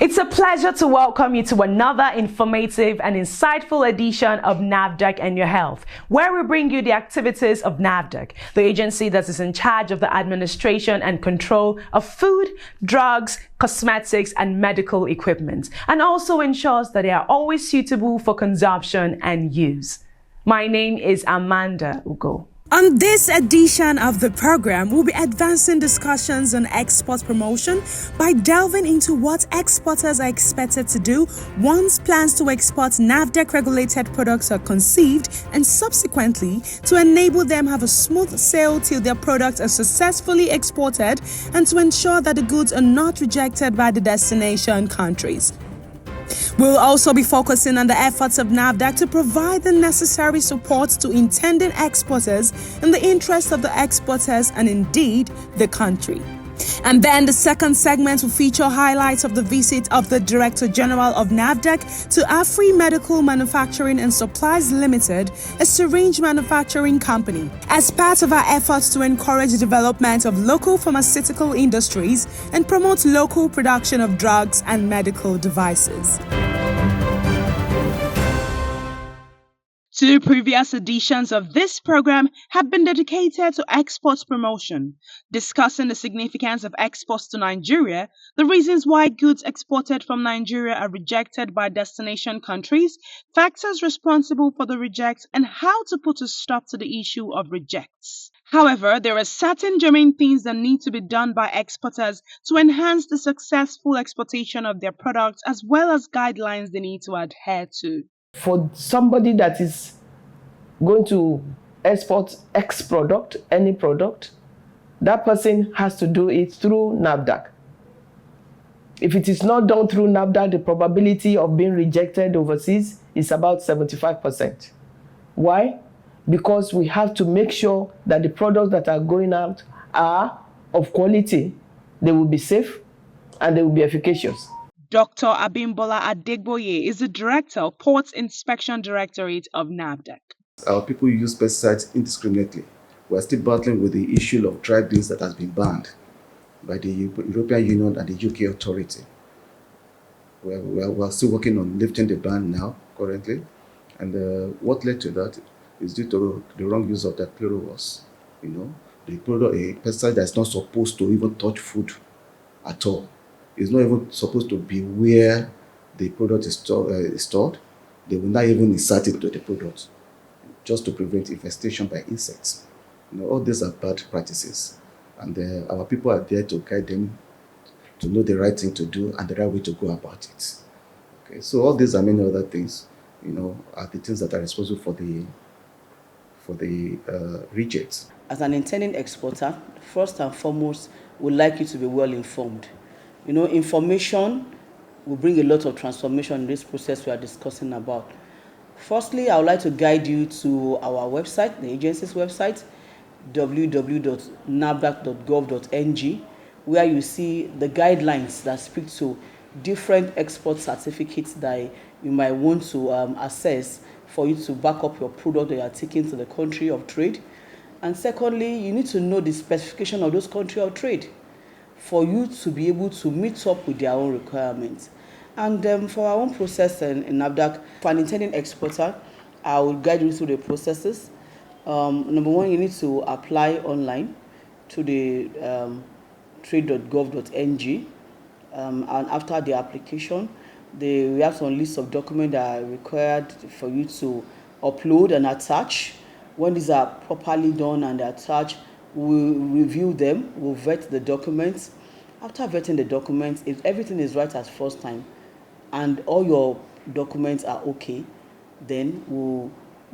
It's a pleasure to welcome you to another informative and insightful edition of NAFDAC and Your Health, where we bring you the activities of NAFDAC, the agency that is in charge of the administration and control of food, drugs, cosmetics, and medical equipment, and also ensures that they are always suitable for consumption and use. My name is Amanda Ugo. On this edition of the program, we'll be advancing discussions on export promotion by delving into what exporters are expected to do once plans to export NAFDAC-regulated products are conceived, and subsequently to enable them have a smooth sail till their products are successfully exported, and to ensure that the goods are not rejected by the destination countries. We'll also be focusing on the efforts of NAFDAC to provide the necessary support to intending exporters in the interest of the exporters and indeed the country. And then the second segment will feature highlights of the visit of the Director General of NAFDAC to Afrimedical Manufacturing and Supplies Limited, a syringe manufacturing company, as part of our efforts to encourage the development of local pharmaceutical industries and promote local production of drugs and medical devices. Two previous editions of this program have been dedicated to export promotion, discussing the significance of exports to Nigeria, the reasons why goods exported from Nigeria are rejected by destination countries, factors responsible for the rejects, and how to put a stop to the issue of rejects. However, there are certain germane things that need to be done by exporters to enhance the successful exportation of their products, as well as guidelines they need to adhere to. For somebody that is going to export X product, any product, that person has to do it through NAFDAC. If it is not done through NAFDAC, the probability of being rejected overseas is about 75%. Why? Because we have to make sure that the products that are going out are of quality, they will be safe, and they will be efficacious. Dr. Abimbola Adegboye is the Director of Ports Inspection Directorate of NAFDAC. Our people use pesticides indiscriminately. We are still battling with the issue of dry beans that has been banned by the European Union and the UK authority. We are still working on lifting the ban now, currently. And what led to that is due to the wrong use of that chlorowos. The product, a pesticide that's not supposed to even touch food at all. It's not even supposed to be where the product is stored. They will not even insert it into the product, just to prevent infestation by insects. All these are bad practices, and our people are there to guide them to know the right thing to do and the right way to go about it. Okay, so all these and many other things, are the things that are responsible for the rejects. As an intending exporter, first and foremost, we'd like you to be well informed. Information will bring a lot of transformation in this process we are discussing about. Firstly, I would like to guide you to our website, the agency's website, www.nafdac.gov.ng, where you see the guidelines that speak to different export certificates that you might want to assess for you to back up your product that you are taking to the country of trade. And secondly, you need to know the specification of those country of trade for you to be able to meet up with their own requirements. And for our own process in NAFDAC, for an intending exporter, I will guide you through the processes. Number one, you need to apply online to the trade.gov.ng. And after the application, we have some list of documents that are required for you to upload and attach. When these are properly done and attached, we'll review them, we'll vet the documents. After vetting the documents, if everything is right as first time and all your documents are okay, then we'll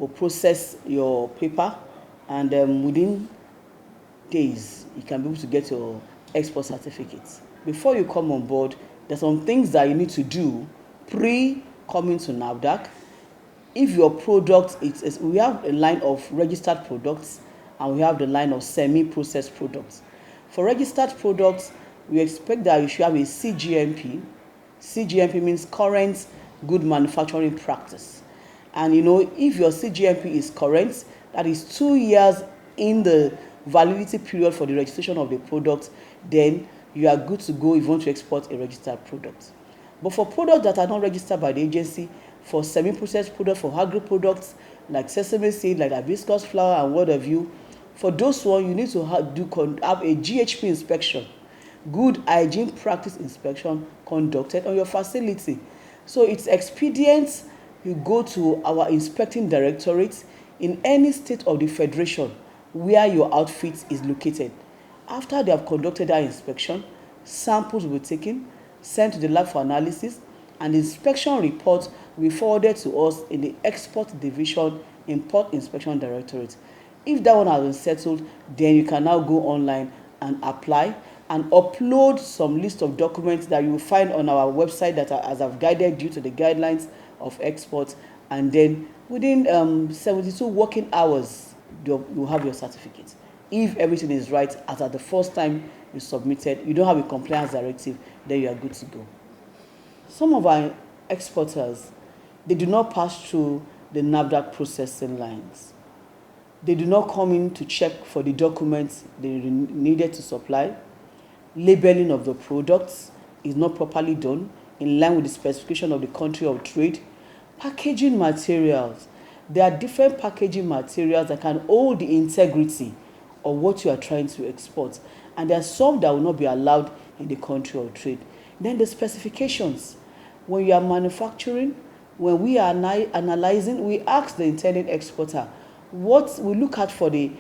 process your paper, and within days, you can be able to get your export certificates. Before you come on board, there's some things that you need to do pre-coming to NAFDAC. If your product we have a line of registered products and we have the line of semi-processed products. For registered products, we expect that you should have a CGMP. CGMP means current good manufacturing practice. And if your CGMP is current, that is 2 years in the validity period for the registration of the product, then you are good to go if you want to export a registered product. But for products that are not registered by the agency, for semi-processed products, for agri products like sesame seed, like hibiscus flower and what have you, for those ones you need to have a GHP inspection, good hygiene practice inspection conducted on your facility. So it's expedient you go to our inspecting directorate in any state of the federation where your outfit is located. After they have conducted that inspection, samples will be taken, sent to the lab for analysis, and the inspection report will be forwarded to us in the Export Division Import Inspection Directorate. If that one has been settled, then you can now go online and apply and upload some list of documents that you will find on our website that are, as I've guided you to the guidelines of exports, and then within 72 working hours, you'll have your certificate. If everything is right as at the first time you submitted, you don't have a compliance directive, then you are good to go. Some of our exporters, they do not pass through the NAFDAC processing lines. They do not come in to check for the documents they needed to supply. Labeling of the products is not properly done in line with the specification of the country of trade. Packaging materials. There are different packaging materials that can hold the integrity of what you are trying to export. And there are some that will not be allowed in the country of trade. Then the specifications. When you are manufacturing, when we are analyzing, we ask the intended exporter what we look at for the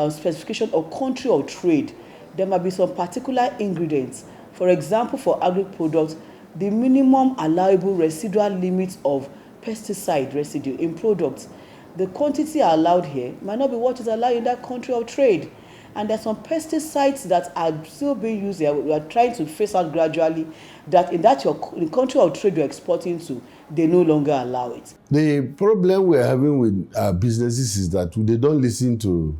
specification of country of trade. There might be some particular ingredients. For example, for agri products, the minimum allowable residual limit of pesticide residue in products, the quantity allowed here might not be what is allowed in that country of trade. And there's some pesticides that are still being used here. We are trying to phase out gradually that in the country of trade you're exporting to, they no longer allow it. The problem we're having with our businesses is that they don't listen to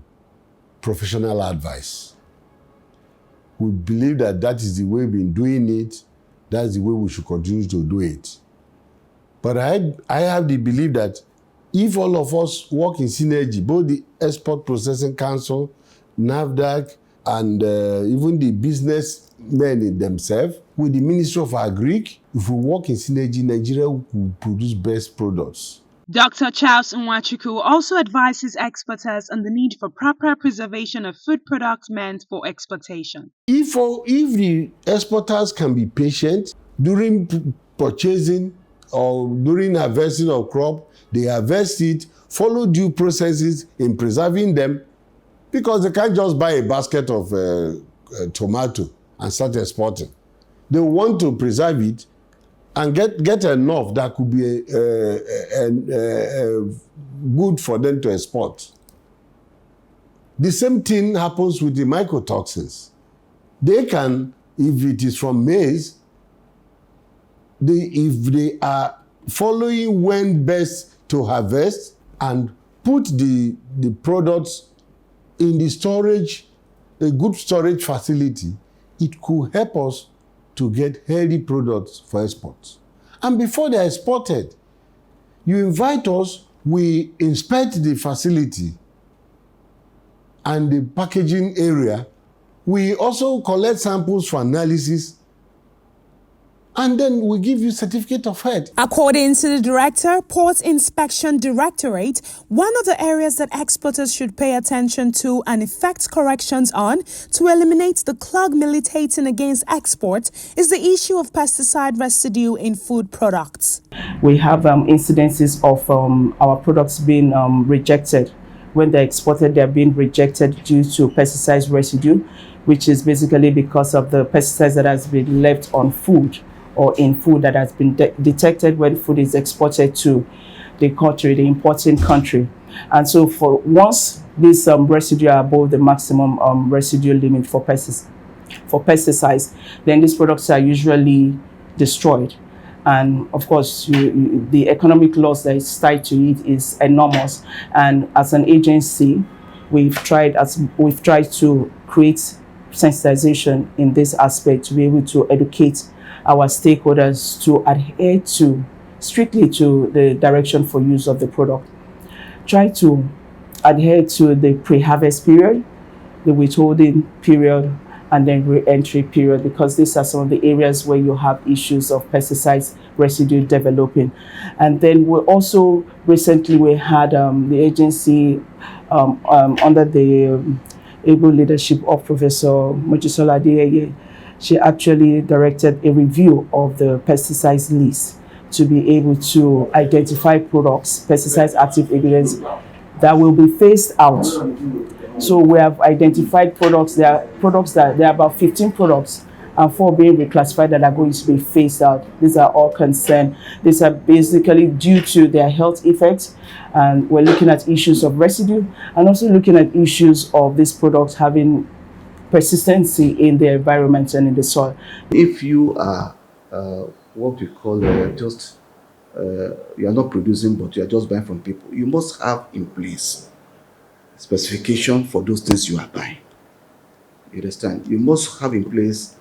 professional advice. We believe that that is the way we've been doing it. That's the way we should continue to do it. But I have the belief that if all of us work in synergy, both the Export Processing Council, NAFDAC, and even the businessmen in themselves, with the Ministry of Agric, if we work in synergy, Nigeria will produce best products. Dr. Charles Nwachukwu also advises exporters on the need for proper preservation of food products meant for exportation. If the exporters can be patient during purchasing or during harvesting of crop, they harvest it, follow due processes in preserving them, because they can't just buy a basket of tomato and start exporting. They want to preserve it and get enough that could be good for them to export. The same thing happens with the mycotoxins. They can, if it is from maize, if they are following when best to harvest and put the products in the storage, a good storage facility, it could help us to get healthy products for export. And before they are exported, you invite us, we inspect the facility and the packaging area. We also collect samples for analysis, and then we give you certificate of health. According to the Director, Port Inspection Directorate, one of the areas that exporters should pay attention to and effect corrections on to eliminate the clog militating against export is the issue of pesticide residue in food products. We have incidences of our products being rejected. When they're exported, they're being rejected due to pesticide residue, which is basically because of the pesticides that has been left on food or in food that has been detected when food is exported to the country, the importing country. And so for once these residue are above the maximum residue limit for pesticides, then these products are usually destroyed. And of course, the economic loss that is tied to it is enormous. And as an agency, we've tried to create sensitization in this aspect to be able to educate our stakeholders to adhere strictly to the direction for use of the product. Try to adhere to the pre-harvest period, the withholding period, and then re-entry period, because these are some of the areas where you have issues of pesticides residue developing. And then we also recently we had the agency under the able leadership of Professor Mojisola Adeyeye. She actually directed a review of the pesticides list to be able to identify products, pesticides active ingredients, that will be phased out. So we have identified products. There are about 15 products and 4 being reclassified that are going to be phased out. These are all concerned. These are basically due to their health effects, and we're looking at issues of residue and also looking at issues of these products having persistency in the environment and in the soil. If you are what we call you are not producing, but you are just buying from people, you must have in place specification for those things you are buying. You understand? You must have in place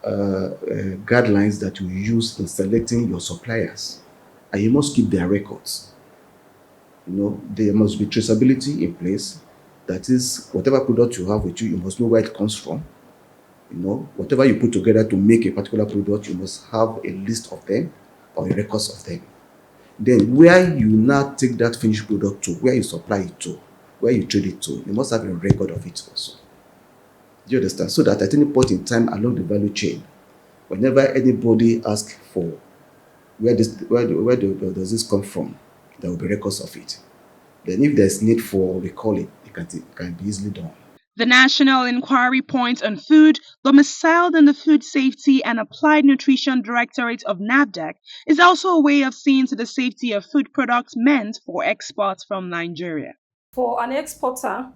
guidelines that you use in selecting your suppliers, and you must keep their records. You know, there must be traceability in place. That is, whatever product you have with you, you must know where it comes from. You know, whatever you put together to make a particular product, you must have a list of them or a records of them. Then, where you now take that finished product to, where you supply it to, where you trade it to, you must have a record of it also. Do you understand? So that at any point in time along the value chain, whenever anybody asks for where does this come from, there will be records of it. Then if there's need for recalling, it can be easily done. The National Inquiry Point on Food, domiciled in the Food Safety and Applied Nutrition Directorate of NAFDAC, is also a way of seeing to the safety of food products meant for export from Nigeria. For an exporter,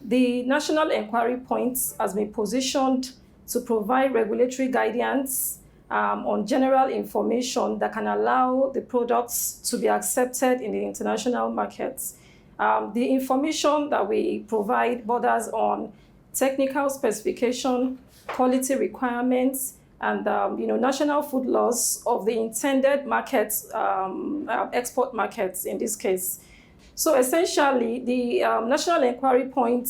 the National Inquiry Point has been positioned to provide regulatory guidance on general information that can allow the products to be accepted in the international markets. The information that we provide borders on technical specification, quality requirements, and national food laws of the intended markets, export markets in this case. So essentially, the National Inquiry Point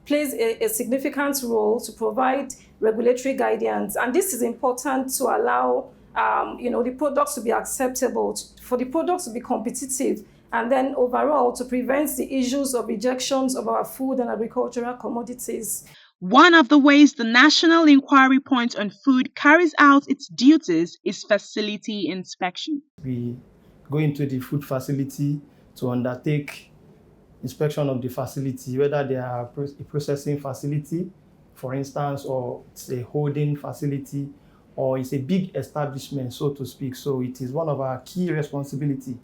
plays a significant role to provide regulatory guidance, and this is important to allow the products to be acceptable, for the products to be competitive, and then overall to prevent the issues of rejections of our food and agricultural commodities. One of the ways the National Inquiry Point on Food carries out its duties is facility inspection. We go into the food facility to undertake inspection of the facility, whether they are a processing facility, for instance, or it's a holding facility, or it's a big establishment, so to speak. So it is one of our key responsibilities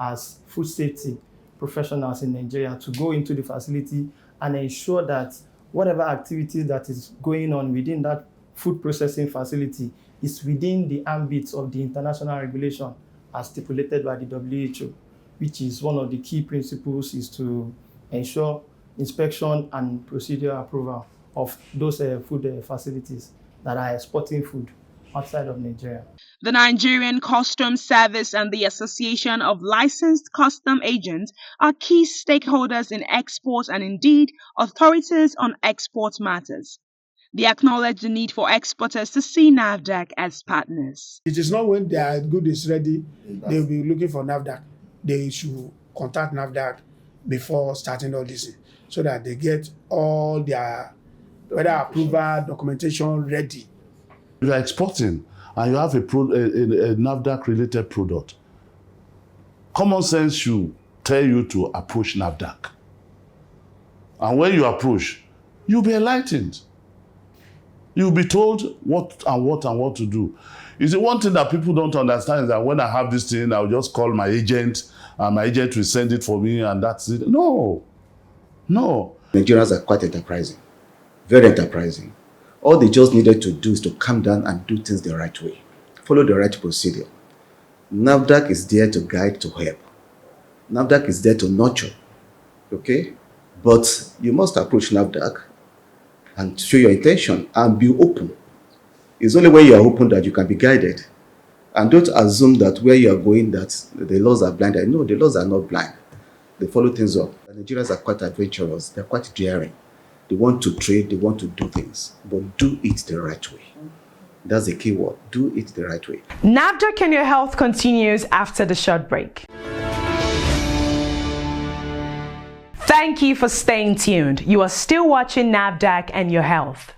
as food safety professionals in Nigeria to go into the facility and ensure that whatever activity that is going on within that food processing facility is within the ambit of the international regulation as stipulated by the WHO, which is one of the key principles, is to ensure inspection and procedure approval of those food facilities that are exporting food outside of Nigeria. The Nigerian Customs Service and the Association of Licensed Custom Agents are key stakeholders in exports and indeed authorities on export matters. They acknowledge the need for exporters to see NAFDAC as partners. It is not when their good is ready, they will be looking for NAFDAC. They should contact NAFDAC before starting all this, so that they get all their approval documentation ready. You are exporting and you have a NAFDAC related product. Common sense should tell you to approach NAFDAC. And when you approach, you'll be enlightened. You'll be told what to do. You see, one thing that people don't understand is that when I have this thing, I'll just call my agent, and my agent will send it for me, and that's it. No. Nigerians are quite enterprising, very enterprising. All they just needed to do is to calm down and do things the right way, follow the right procedure. NAFDAC is there to guide, to help. NAFDAC is there to nurture, okay? But you must approach NAFDAC and show your intention and be open. It's only when you are open that you can be guided. And don't assume that where you are going that the laws are blind. No, the laws are not blind. They follow things up. The Nigerians are quite adventurous. They're quite daring. They want to trade, they want to do things, but do it the right way. That's the key word. Do it the right way. NAFDAC and Your Health continues after the short break. Thank you for staying tuned. You are still watching NAFDAC and Your Health.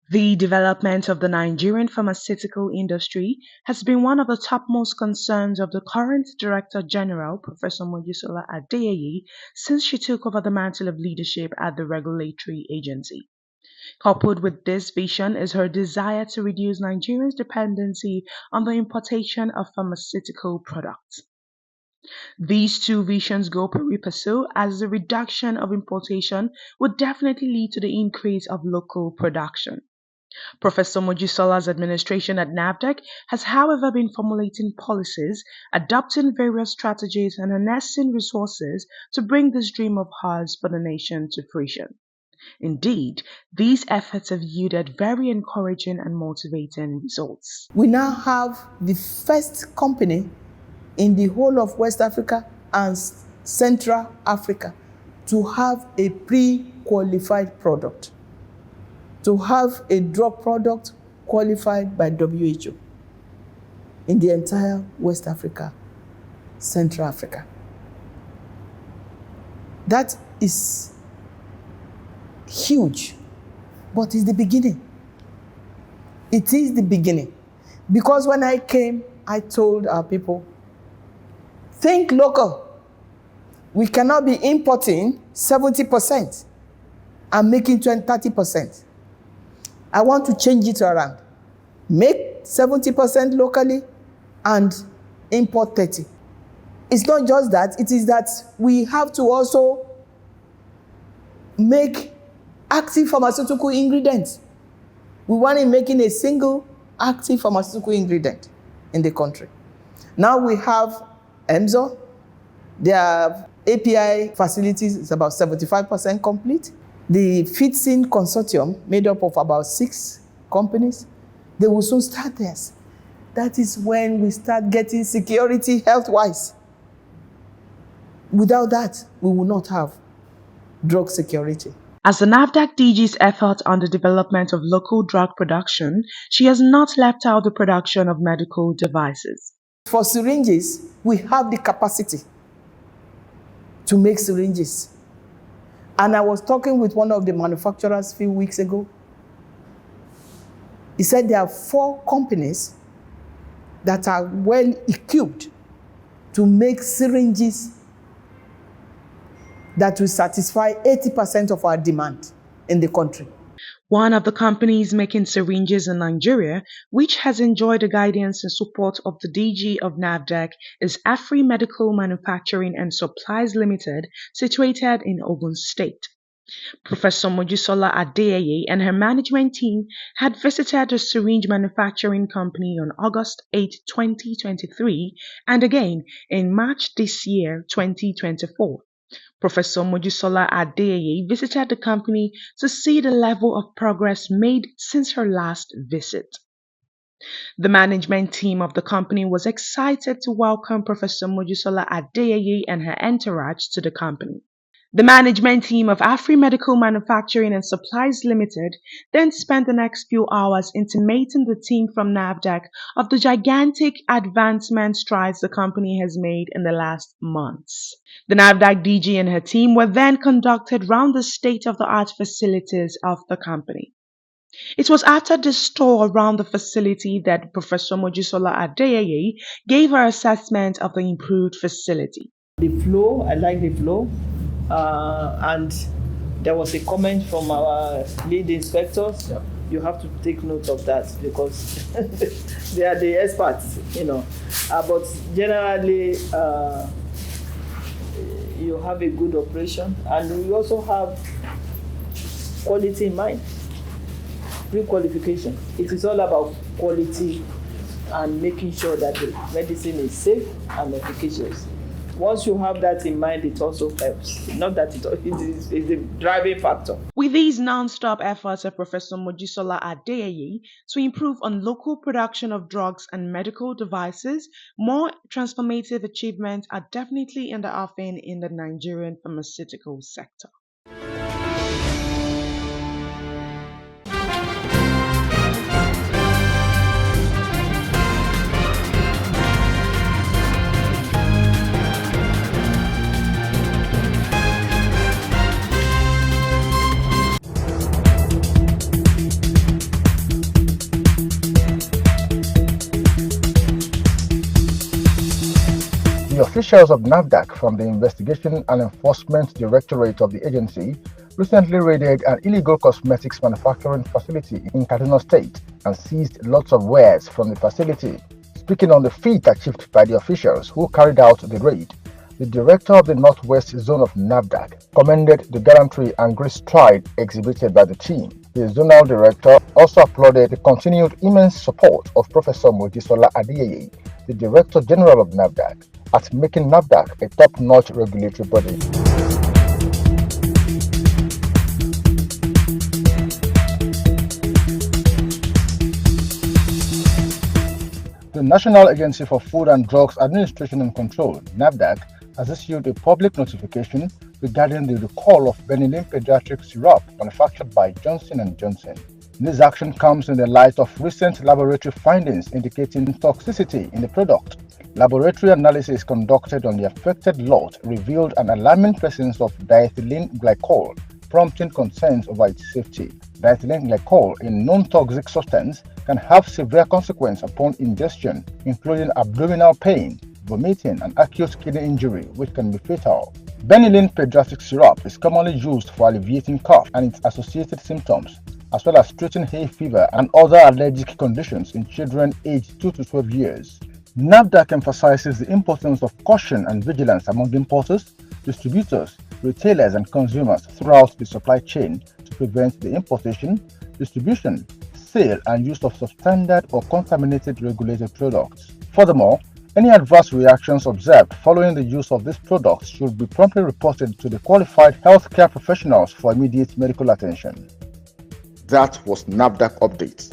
The development of the Nigerian pharmaceutical industry has been one of the topmost concerns of the current Director General, Professor Mojisola Adeyeye, since she took over the mantle of leadership at the regulatory agency. Coupled with this vision is her desire to reduce Nigerians' dependency on the importation of pharmaceutical products. These two visions go pari passu, as the reduction of importation would definitely lead to the increase of local production. Professor Mojisola's administration at NAFDAC has, however, been formulating policies, adopting various strategies, and harnessing resources to bring this dream of hers for the nation to fruition. Indeed, these efforts have yielded very encouraging and motivating results. We now have the first company in the whole of West Africa and Central Africa to have a pre-qualified product, to have a drug product qualified by WHO in the entire West Africa, Central Africa. That is huge, but it's the beginning. It is the beginning. Because when I came, I told our people, think local. We cannot be importing 70% and making 30%. I want to change it around. Make 70% locally and import 30%. It's not just that, it is that we have to also make active pharmaceutical ingredients. We want to making a single active pharmaceutical ingredient in the country. Now we have EMZO. Their API facilities is about 75% complete. The FITSIN consortium, made up of about 6 companies, they will soon start theirs. That is when we start getting security health-wise. Without that, we will not have drug security. As the NAFDAC DG's effort on the development of local drug production, she has not left out the production of medical devices. For syringes, we have the capacity to make syringes. And I was talking with one of the manufacturers a few weeks ago. He said there are 4 companies that are well equipped to make syringes that will satisfy 80% of our demand in the country. One of the companies making syringes in Nigeria, which has enjoyed the guidance and support of the DG of NAFDAC, is Afrimedical Manufacturing and Supplies Limited, situated in Ogun State. Professor Mojisola Adeyeye and her management team had visited the syringe manufacturing company on August 8, 2023, and again in March this year, 2024. Professor Mojisola Adeyeye visited the company to see the level of progress made since her last visit. The management team of the company was excited to welcome Professor Mojisola Adeyeye and her entourage to the company. The management team of Afrimedical Manufacturing and Supplies Limited then spent the next few hours intimating the team from NAFDAC of the gigantic advancement strides the company has made in the last months. The NAFDAC DG and her team were then conducted round the state-of-the-art facilities of the company. It was after this tour around the facility that Professor Mojisola Adeyeye gave her assessment of the improved facility. The flow, I like the flow. And there was a comment from our lead inspectors. Yeah. You have to take note of that because they are the experts, you know. But generally, you have a good operation, and we also have quality in mind. Pre-qualification. It is all about quality and making sure that the medicine is safe and efficacious. Once you have that in mind, it also helps. Not that it is the driving factor. With these non-stop efforts of Professor Mojisola Adeyeye to improve on local production of drugs and medical devices, more transformative achievements are definitely in the offing in the Nigerian pharmaceutical sector. Officials of NAFDAC from the Investigation and Enforcement Directorate of the agency recently raided an illegal cosmetics manufacturing facility in Kaduna State and seized lots of wares from the facility. Speaking on the feat achieved by the officials who carried out the raid, the director of the Northwest Zone of NAFDAC commended the gallantry and great stride exhibited by the team. The zonal director also applauded the continued immense support of Professor Mojisola Adeyeye, the Director General of NAFDAC, at making NAFDAC a top-notch regulatory body. The National Agency for Food and Drugs Administration and Control, NAFDAC, has issued a public notification regarding the recall of Benylin pediatric syrup manufactured by Johnson & Johnson. This action comes in the light of recent laboratory findings indicating toxicity in the product. Laboratory analysis conducted on the affected lot revealed an alarming presence of diethylene glycol, prompting concerns over its safety. Diethylene glycol, a non-toxic substance, can have severe consequences upon ingestion, including abdominal pain, vomiting, and acute kidney injury, which can be fatal. Benylin pediatric syrup is commonly used for alleviating cough and its associated symptoms, as well as treating hay fever and other allergic conditions in children aged 2 to 12 years. NAFDAC emphasizes the importance of caution and vigilance among importers, distributors, retailers, and consumers throughout the supply chain to prevent the importation, distribution, sale, and use of substandard or contaminated regulated products. Furthermore, any adverse reactions observed following the use of these products should be promptly reported to the qualified healthcare professionals for immediate medical attention. That was NAFDAC Update.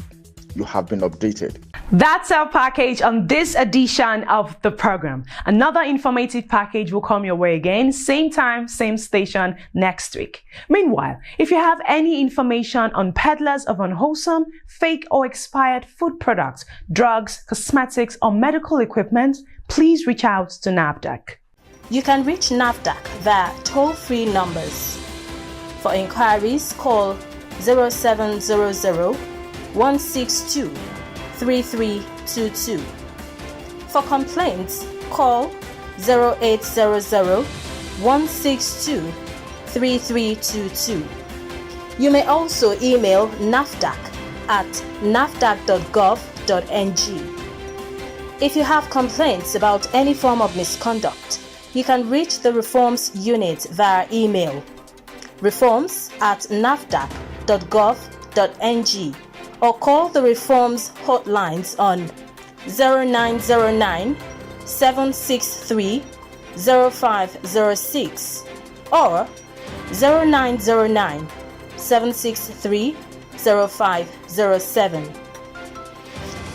You have been updated. That's our package on this edition of the program. Another informative package will come your way again, same time, same station next week. Meanwhile, if you have any information on peddlers of unwholesome, fake or expired food products, drugs, cosmetics or medical equipment, please reach out to NAFDAC. You can reach NAFDAC via toll-free numbers. For inquiries, call 0700 162 3322. For complaints, call 0800 162 3322. You may also email NAFDAC at nafdac.gov.ng. If you have complaints about any form of misconduct, you can reach the Reforms Unit via email reforms@nafdac.gov.ng or call the Reforms hotlines on 0909 763 0506 or 0909 763 0507.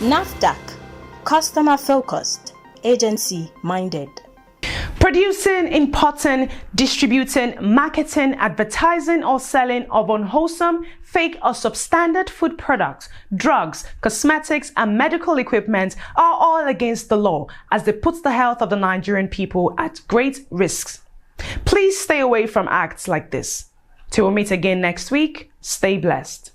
NAFDAC, customer focused, agency minded. Producing, importing, distributing, marketing, advertising, or selling of unwholesome, fake, or substandard food products, drugs, cosmetics, and medical equipment are all against the law as they put the health of the Nigerian people at great risks. Please stay away from acts like this. Till we meet again next week, stay blessed.